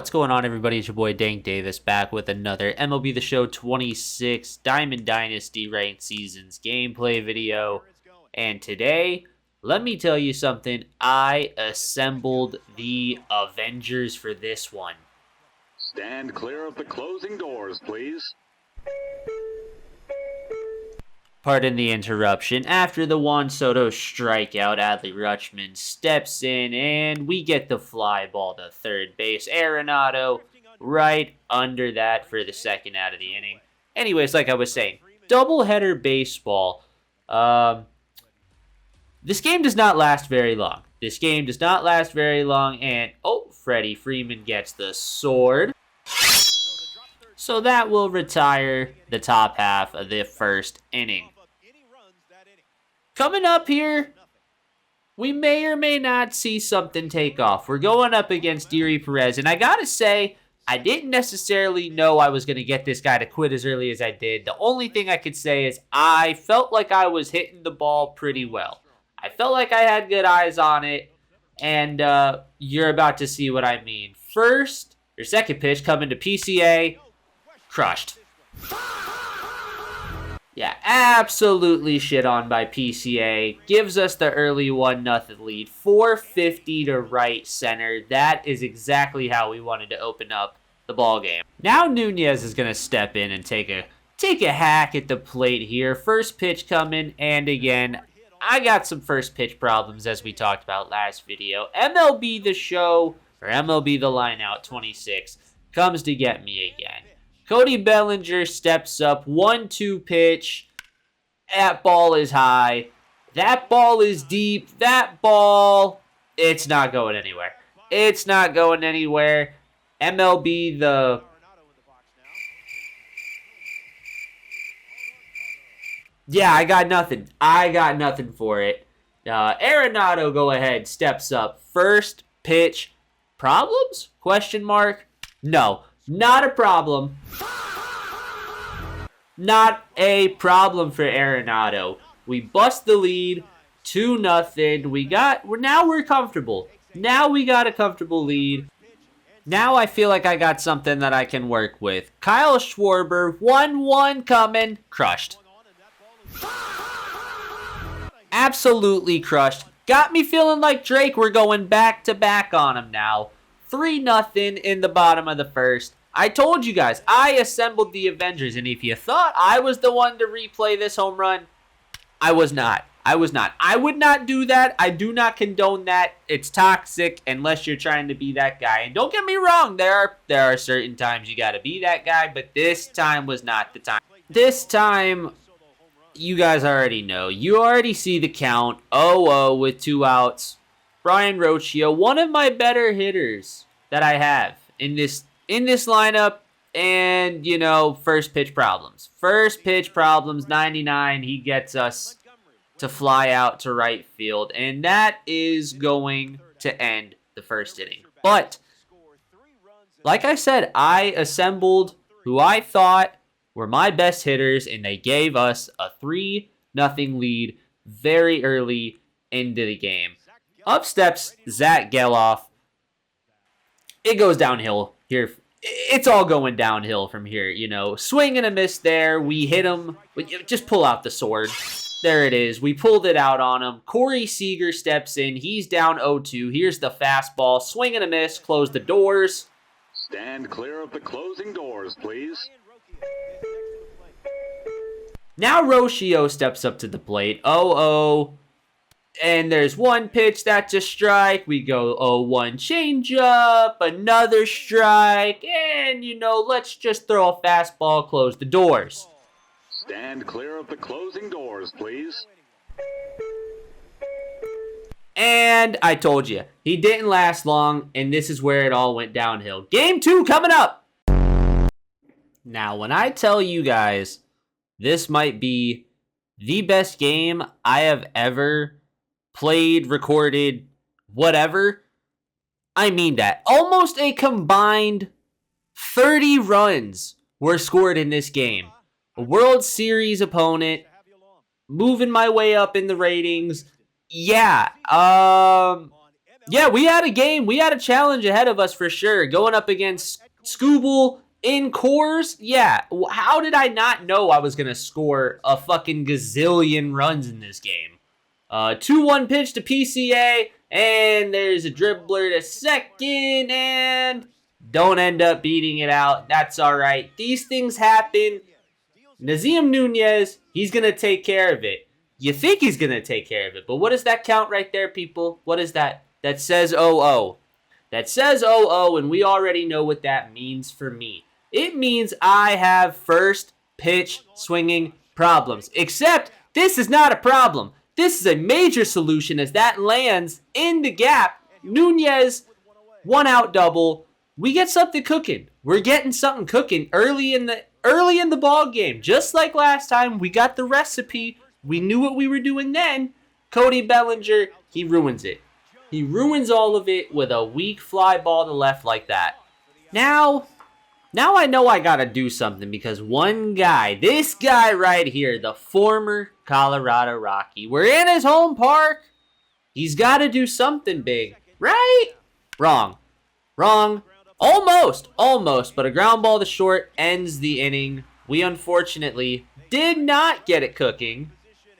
What's going on, everybody? It's your boy Dank Davis back with another MLB The Show 26 Diamond Dynasty Ranked Seasons gameplay video. And today, let me tell you something. I assembled the Avengers for this one. Stand clear of the closing doors, please. Pardon the interruption. After the Juan Soto strikeout, Adley Rutschman steps in, and we get the fly ball to third base. Arenado right under that for the second out of the inning. Anyways, like I was saying, doubleheader baseball. This game does not last very long. And, Freddie Freeman gets the sword. So that will retire the top half of the first inning. Coming up here, we may or may not see something take off. We're going up against Diri Perez, and I gotta say, I didn't necessarily know I was going to get this guy to quit as early as I did. The only thing I could say is I felt like I was hitting the ball pretty well. I felt like I had good eyes on it, and you're about to see what I mean. Second pitch coming to PCA. Crushed. Yeah, absolutely shit on by PCA. Gives us the early 1-0 lead. 450 to right center. That is exactly how we wanted to open up the ball game. Now Nunez is going to step in and take a hack at the plate here. First pitch coming, and again, I got some first pitch problems as we talked about last video. MLB The Show, or MLB The Lineout 26, comes to get me again. Cody Bellinger steps up, 1-2 pitch. That ball is high. That ball is deep. That ball, it's not going anywhere. MLB Yeah, I got nothing for it. Arenado, go ahead, steps up. First pitch. Problems? Question mark. No. Not a problem. Not a problem for Arenado. We bust the lead, 2-0. Now we're comfortable. Now we got a comfortable lead. Now I feel like I got something that I can work with. Kyle Schwarber, 1-1 coming. Crushed. Absolutely crushed. Got me feeling like Drake. We're going back to back on him now. 3-0 in the bottom of the first. I told you guys, I assembled the Avengers, and if you thought I was the one to replay this home run, I was not. I would not do that. I do not condone that. It's toxic unless you're trying to be that guy. And don't get me wrong, there are certain times you got to be that guy, but this time was not the time. This time, you guys already know. You already see the count. 0-0 with 2 outs. Brian Rocchio, one of my better hitters that I have in this lineup, and, first pitch problems. 99, he gets us to fly out to right field, and that is going to end the first inning. But, like I said, I assembled who I thought were my best hitters, and they gave us a 3-0 lead very early into the game. Up steps Zach Geloff. It goes downhill here. It's all going downhill from here, Swing and a miss there. We hit him. Just pull out the sword. There it is. We pulled it out on him. Corey Seager steps in. He's down 0-2. Here's the fastball. Swing and a miss. Close the doors. Stand clear of the closing doors, please. Now Rocchio steps up to the plate. 0-0. And there's one pitch, that's a strike. We go 0-1 changeup, another strike, and, let's just throw a fastball, close the doors. Stand clear of the closing doors, please. And I told you, he didn't last long, and this is where it all went downhill. Game 2 coming up! Now, when I tell you guys, this might be the best game I have ever played, recorded, whatever, I mean that. Almost a combined 30 runs were scored in this game. A World Series opponent, moving my way up in the ratings. Yeah, Yeah, we had a game. We had a challenge ahead of us for sure. Going up against Scooble in Coors. Yeah, how did I not know I was going to score a fucking gazillion runs in this game? 2-1 pitch to PCA, and there's a dribbler to second, and don't end up beating it out. That's all right. These things happen. Nazem Nunez, he's going to take care of it. You think he's going to take care of it, but what does that count right there, people? What is that? That says 0-0. That says 0-0, and we already know what that means for me. It means I have first pitch swinging problems. Except this is not a problem. This is a major solution as that lands in the gap. Nunez, 1-out double. We get something cooking. We're getting something cooking early in the ball game. Just like last time, we got the recipe. We knew what we were doing then. Cody Bellinger, he ruins it. He ruins all of it with a weak fly ball to left like that. Now I know I gotta do something because one guy, this guy right here, the former Colorado Rocky, we're in his home park. He's gotta do something big, right? Wrong. Almost, but a ground ball to short ends the inning. We unfortunately did not get it cooking.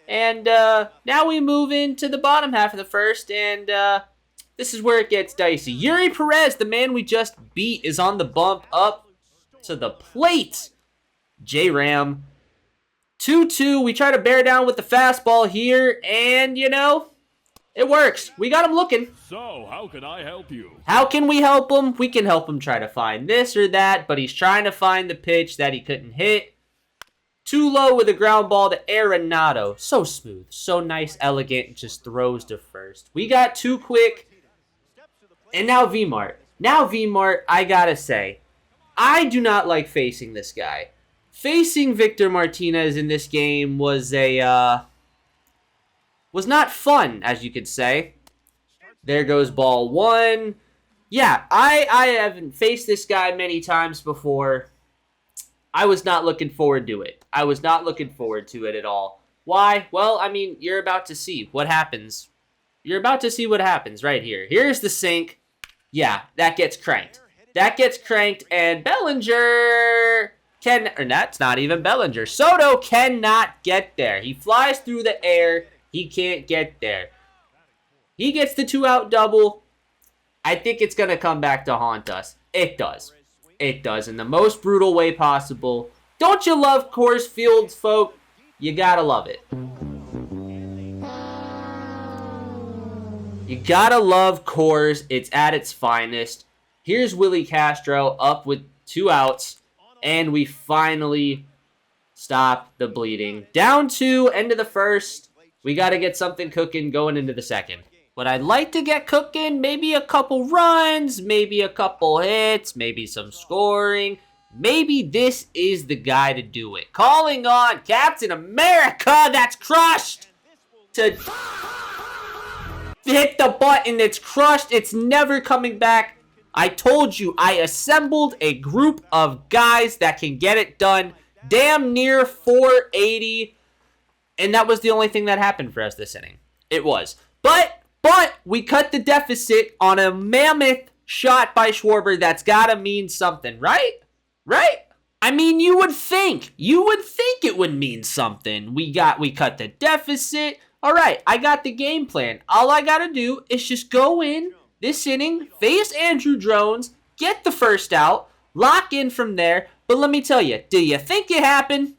And now we move into the bottom half of the first, and this is where it gets dicey. Yuri Perez, the man we just beat, is on the bump up to the plate. J-Ram. 2-2. We try to bear down with the fastball here, and, it works. We got him looking. So, how can I help you? How can we help him? We can help him try to find this or that, but he's trying to find the pitch that he couldn't hit. Too low with a ground ball to Arenado. So smooth, so nice, elegant, just throws to first. We got too quick. And now V-Mart. I gotta say, I do not like facing this guy. Facing Victor Martinez in this game was not fun, as you could say. There goes ball one. Yeah, I haven't faced this guy many times before. I was not looking forward to it. I was not looking forward to it at all. Why? Well, I mean, you're about to see what happens. You're about to see what happens right here. Here's the sink. Yeah, that gets cranked. And Bellinger that's not even Bellinger. Soto cannot get there. He flies through the air. He can't get there. He gets the 2-out double. I think it's going to come back to haunt us. It does. In the most brutal way possible. Don't you love Coors Field, folk? You gotta love it. You gotta love Coors. It's at its finest. Here's Willie Castro up with 2 outs. And we finally stop the bleeding. Down 2, end of the first. We gotta get something cooking going into the second. But I'd like to get cooking, maybe a couple runs, maybe a couple hits, maybe some scoring. Maybe this is the guy to do it. Calling on Captain America, that's crushed, to hit the button. It's crushed. It's never coming back. I told you, I assembled a group of guys that can get it done. Damn near 480. And that was the only thing that happened for us this inning. It was. But we cut the deficit on a mammoth shot by Schwarber. That's gotta mean something, right? I mean, you would think it would mean something. We cut the deficit. All right, I got the game plan. All I gotta do is just go in this inning, face Andrew Jones, get the first out, lock in from there. But let me tell you, do you think it happened?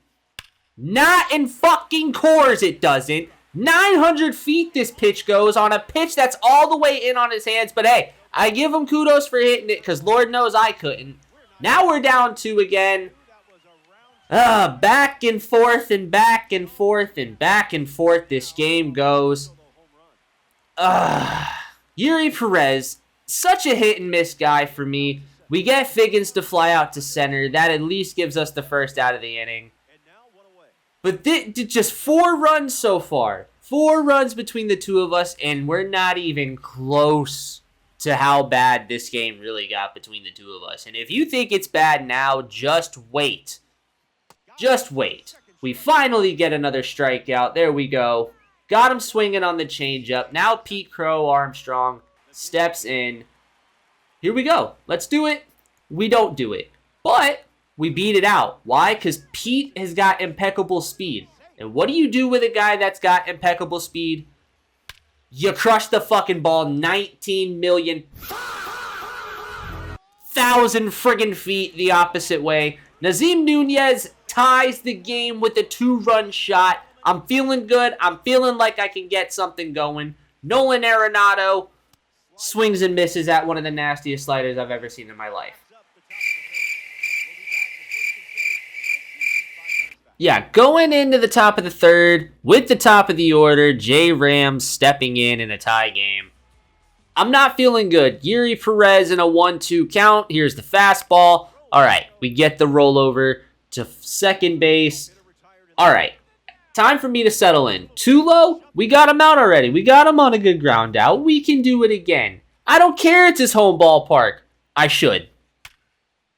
Not in fucking Coors, it doesn't. 900 feet this pitch goes on a pitch that's all the way in on his hands. But hey, I give him kudos for hitting it because Lord knows I couldn't. Now we're down 2 again. Back and forth this game goes. Yuri Perez, such a hit and miss guy for me. We get Figgins to fly out to center. That at least gives us the first out of the inning. But just 4 runs so far. 4 runs between the two of us, and we're not even close to how bad this game really got between the two of us. And if you think it's bad now, just wait. We finally get another strikeout. There we go. Got him swinging on the changeup. Now Pete Crow, Armstrong. steps in. Here we go. Let's do it. We don't do it. But we beat it out. Why? Because Pete has got impeccable speed. And what do you do with a guy that's got impeccable speed? You crush the fucking ball 19 million thousand friggin' feet the opposite way. Nazim Nunez ties the game with a 2-run shot. I'm feeling good. I'm feeling like I can get something going. Nolan Arenado swings and misses at one of the nastiest sliders I've ever seen in my life. Yeah, going into the top of the third with the top of the order, J. Rams stepping in a tie game. I'm not feeling good. Yuri Perez in a 1-2 count. Here's the fastball. All right, we get the rollover to second base. All right, time for me to settle in. Too low? We got him out already. We got him on a good ground out. We can do it again. I don't care it's his home ballpark. I should.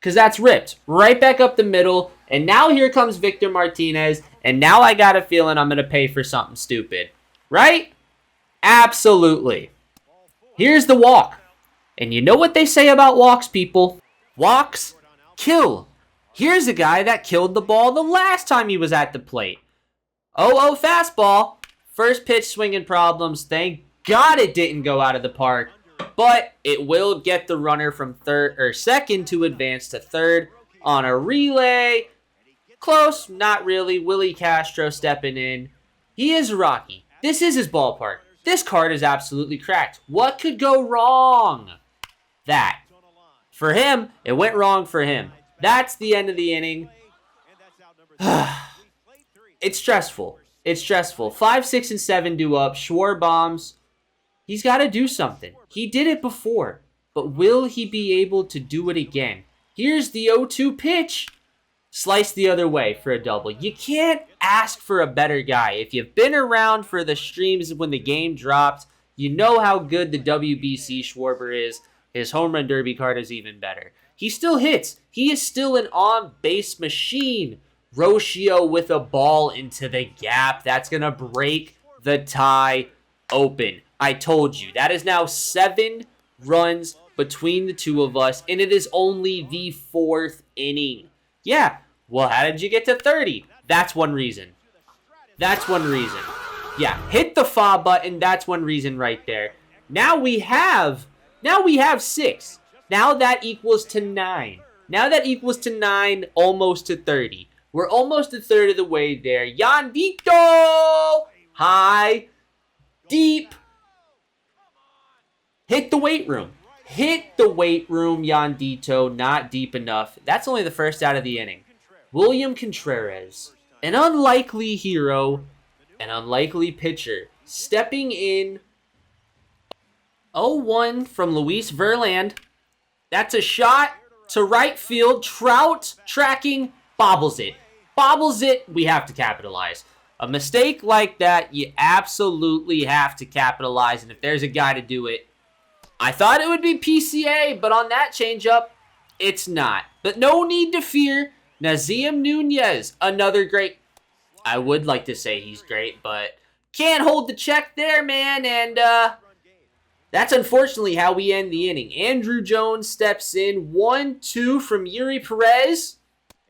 Because that's ripped. Right back up the middle. And now here comes Victor Martinez. And now I got a feeling I'm going to pay for something stupid. Right? Absolutely. Here's the walk. And you know what they say about walks, people? Walks kill. Here's a guy that killed the ball the last time he was at the plate. 0-0 fastball. First pitch swinging problems. Thank God it didn't go out of the park. But it will get the runner from second to advance to third on a relay. Close, not really. Willie Castro stepping in. He is Rocky. This is his ballpark. This card is absolutely cracked. What could go wrong? That. For him, it went wrong for him. That's the end of the inning. It's stressful. It's stressful. 5, 6, and 7 due up. Schwarber bombs. He's got to do something. He did it before. But will he be able to do it again? Here's the 0-2 pitch. Slice the other way for a double. You can't ask for a better guy. If you've been around for the streams when the game dropped, you know how good the WBC Schwarber is. His home run derby card is even better. He still hits. He is still an on-base machine. Rocio with a ball into the gap. That's going to break the tie open. I told you. That is now 7 runs between the two of us, and it is only the 4th inning. Yeah. Well, how did you get to 30? That's one reason. That's one reason. Yeah, hit the fa button. That's one reason right there. Now we have 6. Now that equals to 9. Now that equals to 9, almost to 30. We're almost a third of the way there. Yandito! High. Deep. Hit the weight room. Hit the weight room, Yandito. Not deep enough. That's only the first out of the inning. William Contreras, an unlikely hero, an unlikely pitcher, stepping in. 0-1 from Luis Verland. That's a shot to right field. Trout tracking, bobbles it. Bobbles it, we have to capitalize. A mistake like that, you absolutely have to capitalize, and if there's a guy to do it, I thought it would be PCA, but on that changeup, it's not. But no need to fear. Nazim Nunez, another great. I would like to say he's great, but can't hold the check there, man. And that's unfortunately how we end the inning. Andrew Jones steps in. 1-2 from Yuri Perez.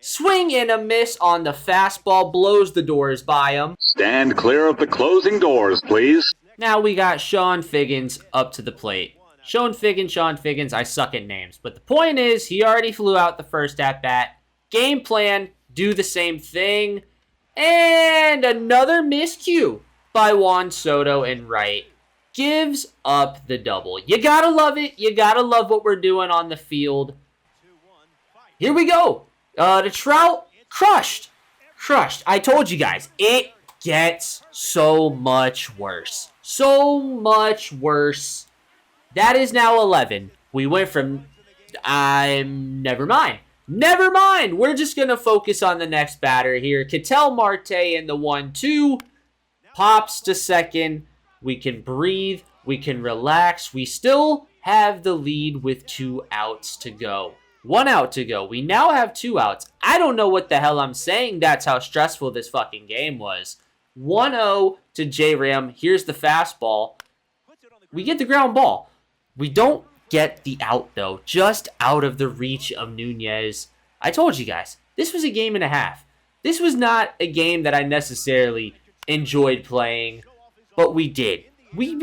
Swing and a miss on the fastball. Blows the doors by him. Stand clear of the closing doors, please. Now we got Sean Figgins up to the plate. Sean Figgins, I suck at names. But the point is, he already flew out the first at-bat. Game plan, do the same thing. And another miscue by Juan Soto in right. Gives up the double. You gotta love it. You gotta love what we're doing on the field. Here we go. The Trout, crushed. Crushed. I told you guys, it gets so much worse. So much worse. That is now 11. We went from... never mind. Never mind. We're just going to focus on the next batter here. Ketel Marte in the 1-2. Pops to second. We can breathe. We can relax. We still have the lead with 2 outs to go. 1 out to go. We now have 2 outs. I don't know what the hell I'm saying. That's how stressful this fucking game was. 1-0 to J-Ram. Here's the fastball. We get the ground ball. We don't get the out, though. Just out of the reach of Nunez. I told you guys, this was a game and a half. This was not a game that I necessarily enjoyed playing, but we did. We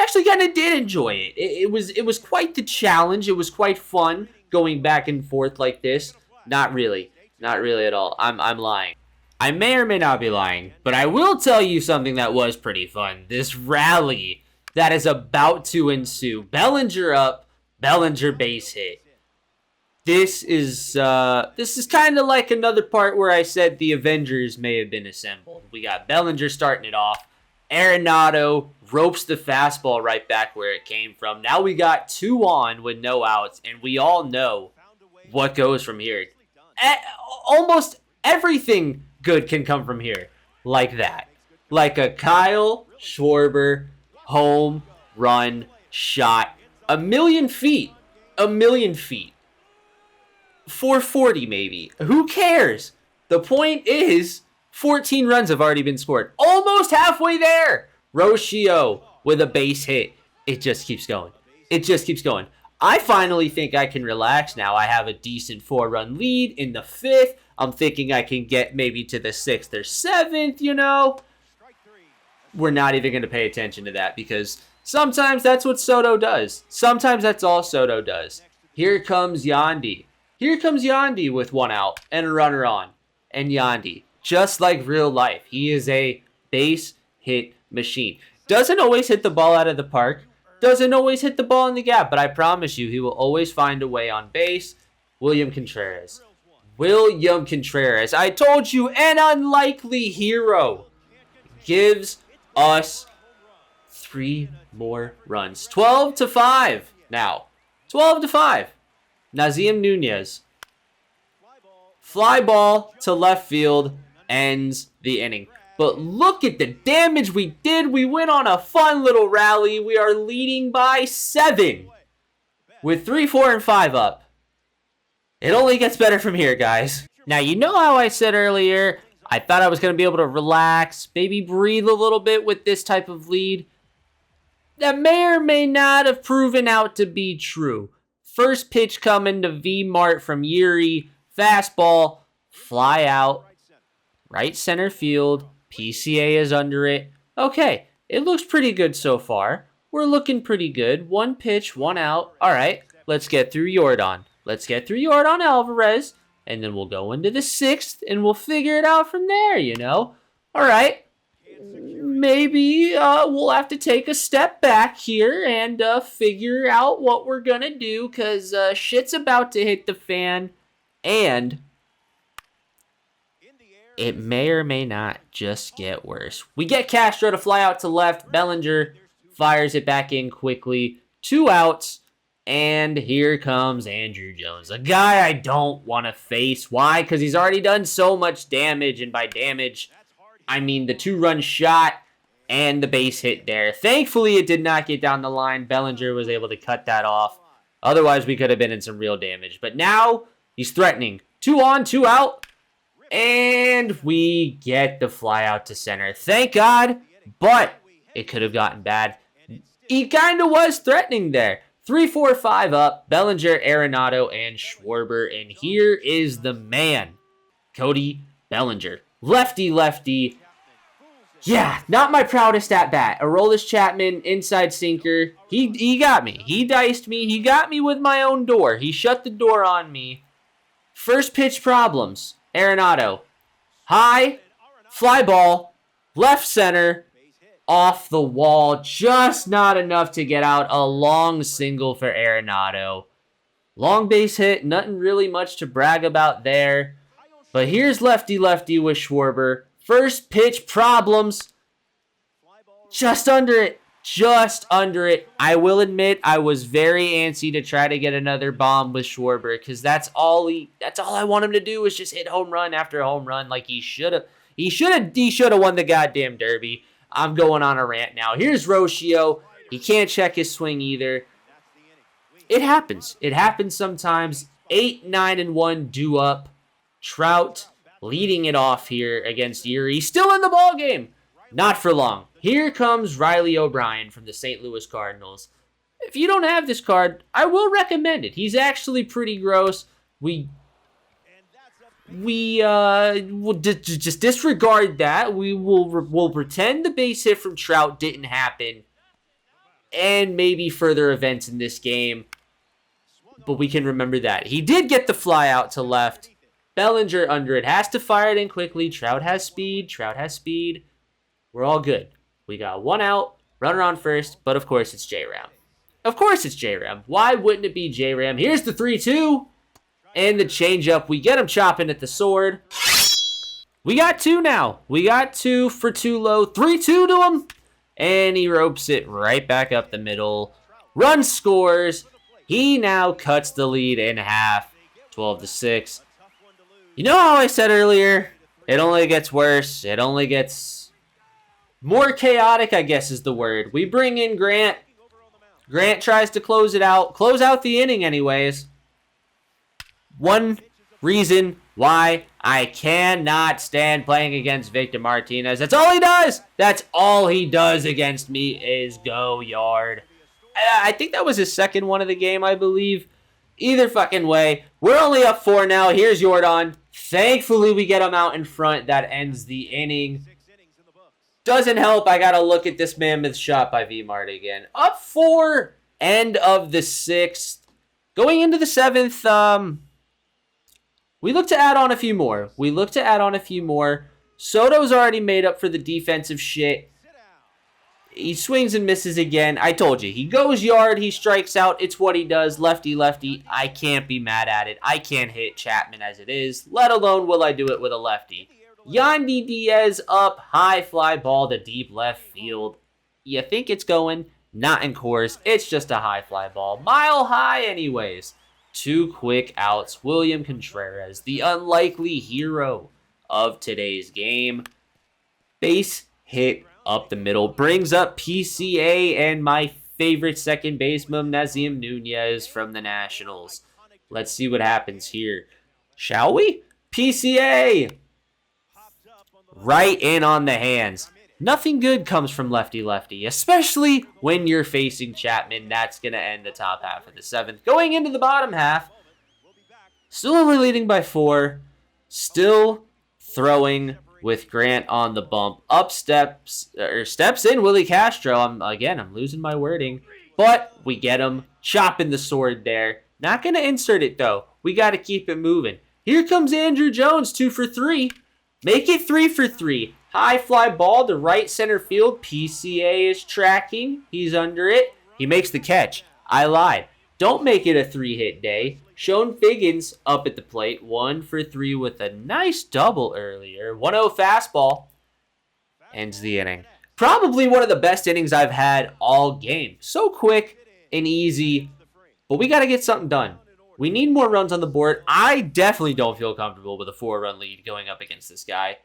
actually kind of did enjoy it. It was quite the challenge. It was quite fun going back and forth like this. Not really at all. I'm lying. I may or may not be lying, but I will tell you something that was pretty fun. This rally that is about to ensue. Bellinger up, Bellinger base hit. This is kind of like another part where I said the Avengers may have been assembled. We got Bellinger starting it off. Arenado ropes the fastball right back where it came from. Now we got 2 on with no outs, and we all know what goes from here. Almost everything good can come from here like that. Like a Kyle Schwarber home run shot. 1,000,000 feet. 1,000,000 feet. 440 maybe. Who cares? The point is, 14 runs have already been scored. Almost halfway there. Rocio with a base hit. It just keeps going. It just keeps going. I finally think I can relax now. I have a decent 4-run lead in the 5th. I'm thinking I can get maybe to the 6th or 7th, you know. We're not even going to pay attention to that because sometimes that's what Soto does. Sometimes that's all Soto does. Here comes Yandy. Here comes Yandy with 1 out and a runner on. And Yandy, just like real life, he is a base hit machine. Doesn't always hit the ball out of the park. Doesn't always hit the ball in the gap, but I promise you, he will always find a way on base. William Contreras. William Contreras. I told you, an unlikely hero gives us 3 more runs. 12-5 now. 12-5. Nazem Nunez. Fly ball to left field ends the inning. But look at the damage we did. We went on a fun little rally. We are leading by 7 with 3, 4, and 5 up. It only gets better from here, guys. Now, you know how I said earlier, I thought I was going to be able to relax, maybe breathe a little bit with this type of lead? That may or may not have proven out to be true. First pitch coming to V-Mart from Yuri. Fastball, fly out, right center field. PCA is under it. Okay, it looks pretty good so far. We're looking pretty good. 1 pitch, 1 out. All right, let's get through Yordan. Let's get through Yordan Alvarez, and then we'll go into the 6th, and we'll figure it out from there, you know? All right, maybe we'll have to take a step back here and figure out what we're going to do because shit's about to hit the fan. And it may or may not just get worse. We get Castro to fly out to left. Bellinger fires it back in quickly. 2 outs. And here comes Andrew Jones. A guy I don't want to face. Why? Because he's already done so much damage. And by damage, I mean the 2-run shot and the base hit there. Thankfully, it did not get down the line. Bellinger was able to cut that off. Otherwise, we could have been in some real damage. But now he's threatening. 2 on, 2 out. And we get the fly out to center. Thank God. But it could have gotten bad. He kind of was threatening there. 3, 4, 5 up. Bellinger, Arenado, and Schwarber. And here is the man. Cody Bellinger. Lefty, lefty. Yeah, not my proudest at bat. Aroldis Chapman, inside sinker. He got me. He diced me. He got me with my own door. He shut the door on me. First pitch problems. Arenado. High. Fly ball. Left center. Off the wall. Just not enough to get out. A long single for Arenado. Long base hit. Nothing really much to brag about there. But here's lefty-lefty with Schwarber. First pitch problems. Just under it. Just under it. I will admit I was very antsy to try to get another bomb with Schwarber because that's all I want him to do is just hit home run after home run like he should have. He should have won the goddamn derby. I'm going on a rant now. Here's Rocio. He can't check his swing either. It happens. It happens sometimes. 8, 9, and 1 due up. Trout leading it off here against Erie. Still in the ball game. Not for long. Here comes Riley O'Brien from the St. Louis Cardinals. If you don't have this card, I will recommend it. He's actually pretty gross. We'll just disregard that. We'll pretend the base hit from Trout didn't happen, and maybe further events in this game. But we can remember that he did get the fly out to left. Bellinger under it, has to fire it in quickly. Trout has speed. We're all good. We got one out, runner on first, but of course it's J-Ram. Why wouldn't it be J-Ram? Here's the 3-2 and the changeup. We get him chopping at the sword. We got two now. We got two for too low. 3-2 to him, and he ropes it right back up the middle. Run scores. He now cuts the lead in half, 12-6. You know how I said earlier, it only gets worse. It only gets more chaotic, I guess is the word. We bring in Grant. Grant tries to close out the inning anyways. One reason why I cannot stand playing against Victor Martinez. That's all he does. That's all he does against me is go yard. I think that was his second one of the game, I believe. Either fucking way, we're only up 4 now. Here's Jordan. Thankfully, we get him out in front. That ends the inning. Doesn't help. I got to look at this mammoth shot by V-Mart again. Up 4, end of the 6th. Going into the 7th, we look to add on a few more. Soto's already made up for the defensive shit. He swings and misses again. I told you, he goes yard, he strikes out. It's what he does. Lefty, lefty. I can't be mad at it. I can't hit Chapman as it is, let alone will I do it with a lefty. Yandy Diaz up, high fly ball to deep left field. You think it's going? Not in Coors. It's just a high fly ball. Mile high anyways. 2 quick outs. William Contreras, the unlikely hero of today's game. Base hit up the middle. Brings up PCA and my favorite second baseman, Nazem Nunez from the Nationals. Let's see what happens here. Shall we? PCA! Right in on the hands. Nothing good comes from lefty-lefty, especially when you're facing Chapman. That's going to end the top half of the 7th. Going into the bottom half, still only leading by 4. Still throwing with Grant on the bump. Steps in Willie Castro. I'm losing my wording. But we get him. Chopping the sword there. Not going to insert it, though. We got to keep it moving. Here comes Andrew Jones, 2 for 3. Make it 3 for 3. High fly ball to right center field. PCA is tracking. He's under it. He makes the catch. I lied. Don't make it a 3-hit day. Sean Figgins up at the plate. 1 for 3 with a nice double earlier. 1-0 fastball. Ends the inning. Probably one of the best innings I've had all game. So quick and easy. But we got to get something done. We need more runs on the board. I definitely don't feel comfortable with a 4-run lead going up against this guy.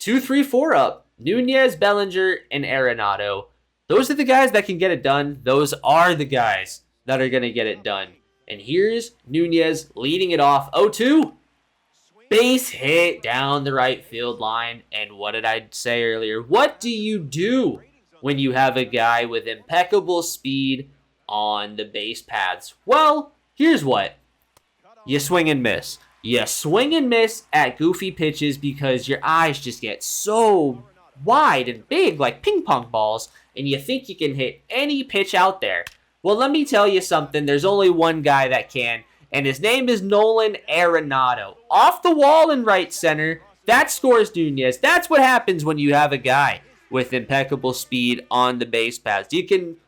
2-3-4 up. Nunez, Bellinger, and Arenado. Those are the guys that can get it done. Those are the guys that are going to get it done. And here's Nunez leading it off. 0-2. Base hit down the right field line. And what did I say earlier? What do you do when you have a guy with impeccable speed on the base paths? Well, here's what. You swing and miss. You swing and miss at goofy pitches because your eyes just get so wide and big like ping pong balls, and you think you can hit any pitch out there. Well, let me tell you something. There's only one guy that can, and his name is Nolan Arenado. Off the wall in right center. That scores Nunez. That's what happens when you have a guy with impeccable speed on the base paths. You can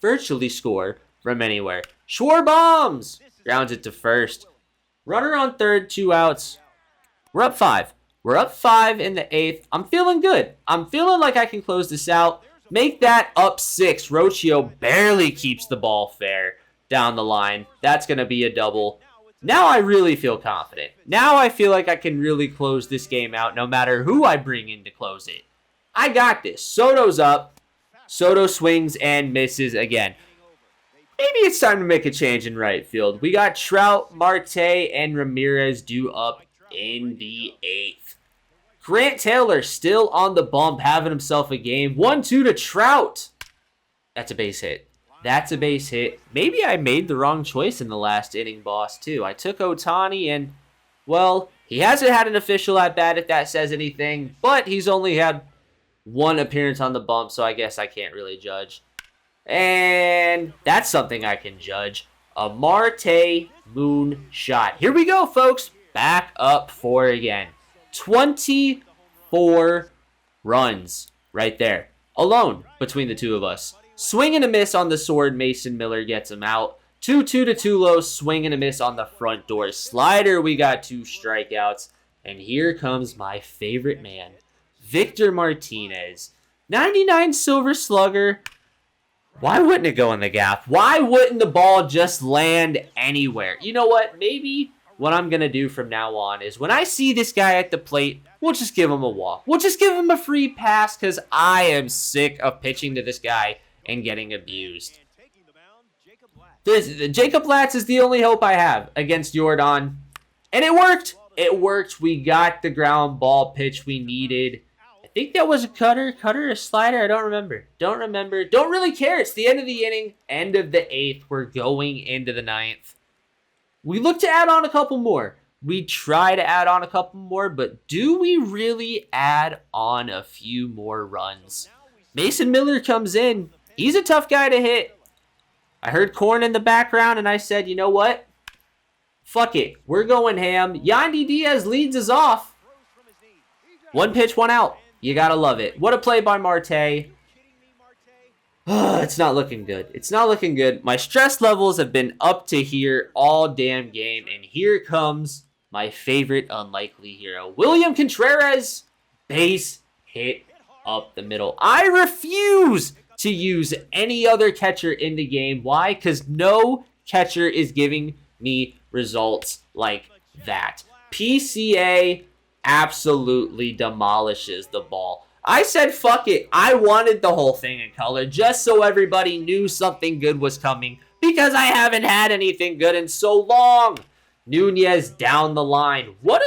virtually score from anywhere. Schwarbombs grounds it to first. Runner on third, 2 outs. We're up 5. We're up 5 in the 8th. I'm feeling good. I'm feeling like I can close this out. Make that up 6. Rocchio barely keeps the ball fair down the line. That's going to be a double. Now I really feel confident. Now I feel like I can really close this game out no matter who I bring in to close it. I got this. Soto's up. Soto swings and misses again. Maybe it's time to make a change in right field. We got Trout, Marte, and Ramirez due up in the 8th. Grant Taylor still on the bump, having himself a game. 1-2 to Trout. That's a base hit. That's a base hit. Maybe I made the wrong choice in the last inning, boss, too. I took Ohtani and, well, he hasn't had an official at bat if that says anything, but he's only had one appearance on the bump, so I guess I can't really judge. And that's something I can judge. A Marte moon shot. Here we go, folks. Back up 4 again. 24 runs right there. Alone between the two of us. Swing and a miss on the sword. Mason Miller gets him out. 2-2 to Tulo. Swing and a miss on the front door. Slider, we got 2 strikeouts. And here comes my favorite man, Victor Martinez. 99 Silver Slugger. Why wouldn't it go in the gap? Why wouldn't the ball just land anywhere? You know what? Maybe what I'm going to do from now on is when I see this guy at the plate, we'll just give him a walk. We'll just give him a free pass because I am sick of pitching to this guy and getting abused. Jacob Latz is the only hope I have against Jordan. And it worked. It worked. We got the ground ball pitch we needed. I think that was a cutter, a slider. I don't remember. Don't really care. It's the end of the inning, end of the 8th. We're going into the 9th. We look to add on a couple more. We try to add on a couple more, but do we really add on a few more runs? Mason Miller comes in. He's a tough guy to hit. I heard corn in the background, and I said, you know what? Fuck it. We're going ham. Yandy Diaz leads us off. 1 pitch, 1 out. You gotta love it. What a play by Marte. It's not looking good. It's not looking good. My stress levels have been up to here all damn game. And here comes my favorite unlikely hero. William Contreras. Base hit up the middle. I refuse to use any other catcher in the game. Why? Because no catcher is giving me results like that. PCA absolutely demolishes the ball. I said fuck it. I wanted the whole thing in color just so everybody knew something good was coming because I haven't had anything good in so long. Nunez down the line. What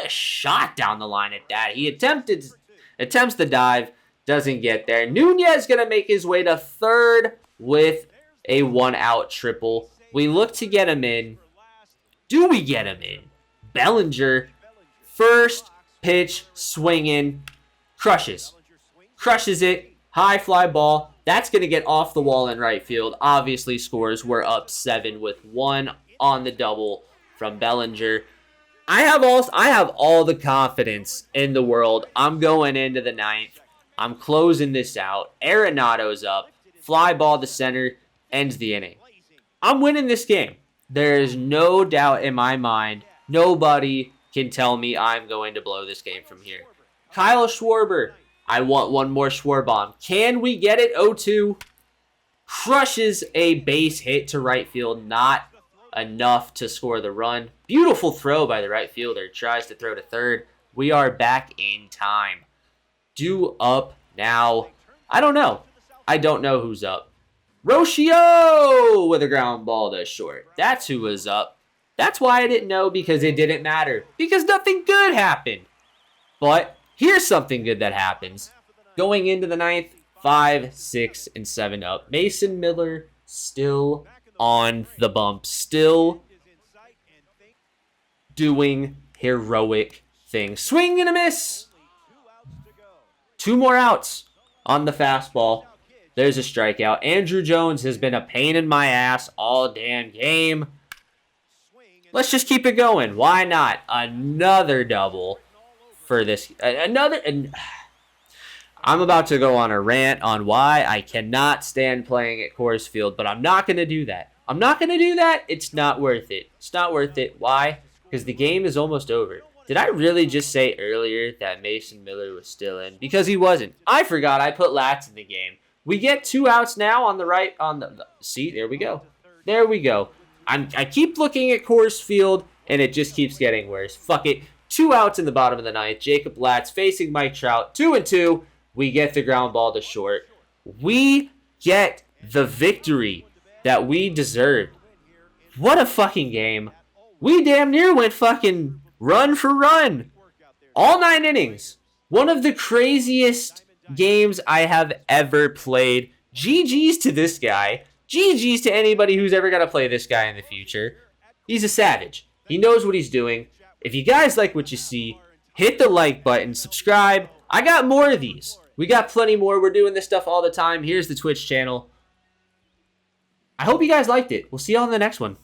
a shot down the line at that. He attempts the dive, doesn't get there. Nunez going to make his way to third with a 1-out triple. We look to get him in. Do we get him in? Bellinger, first pitch, swinging, crushes it, high fly ball. That's going to get off the wall in right field. Obviously scores. We're up 7 with 1 on the double from Bellinger. I have all the confidence in the world. I'm going into the 9th. I'm closing this out. Arenado's up. Fly ball to center. Ends the inning. I'm winning this game. There is no doubt in my mind. Nobody can tell me I'm going to blow this game from here. Kyle Schwarber. I want one more Schwarbomb. Can we get it? 0-2. Crushes a base hit to right field. Not enough to score the run. Beautiful throw by the right fielder. Tries to throw to third. We are back in time. Due up now. I don't know. I don't know who's up. Rocio with a ground ball to short. That's who was up. That's why I didn't know, because it didn't matter. Because nothing good happened. But here's something good that happens. Going into the 9th, 5, 6, and 7 up. Mason Miller still on the bump. Still doing heroic things. Swing and a miss. 2 more outs on the fastball. There's a strikeout. Andrew Jones has been a pain in my ass all damn game. Let's just keep it going. Why not? Another double for this. I'm about to go on a rant on why I cannot stand playing at Coors Field, but I'm not going to do that. It's not worth it. It's not worth it. Why? Because the game is almost over. Did I really just say earlier that Mason Miller was still in? Because he wasn't. I forgot I put Latz in the game. We get 2 outs now on the right. See, there we go. I keep looking at Coors Field, and it just keeps getting worse. Fuck it. 2 outs in the bottom of the 9th. Jacob Latz facing Mike Trout. 2-2. We get the ground ball to short. We get the victory that we deserved. What a fucking game. We damn near went fucking run for run. All 9 innings. One of the craziest games I have ever played. GG's to this guy. GG's to anybody who's ever going to play this guy in the future. He's a savage. He knows what he's doing. If you guys like what you see, hit the like button, subscribe. I got more of these. We got plenty more. We're doing this stuff all the time. Here's the Twitch channel. I hope you guys liked it. We'll see y'all in the next one.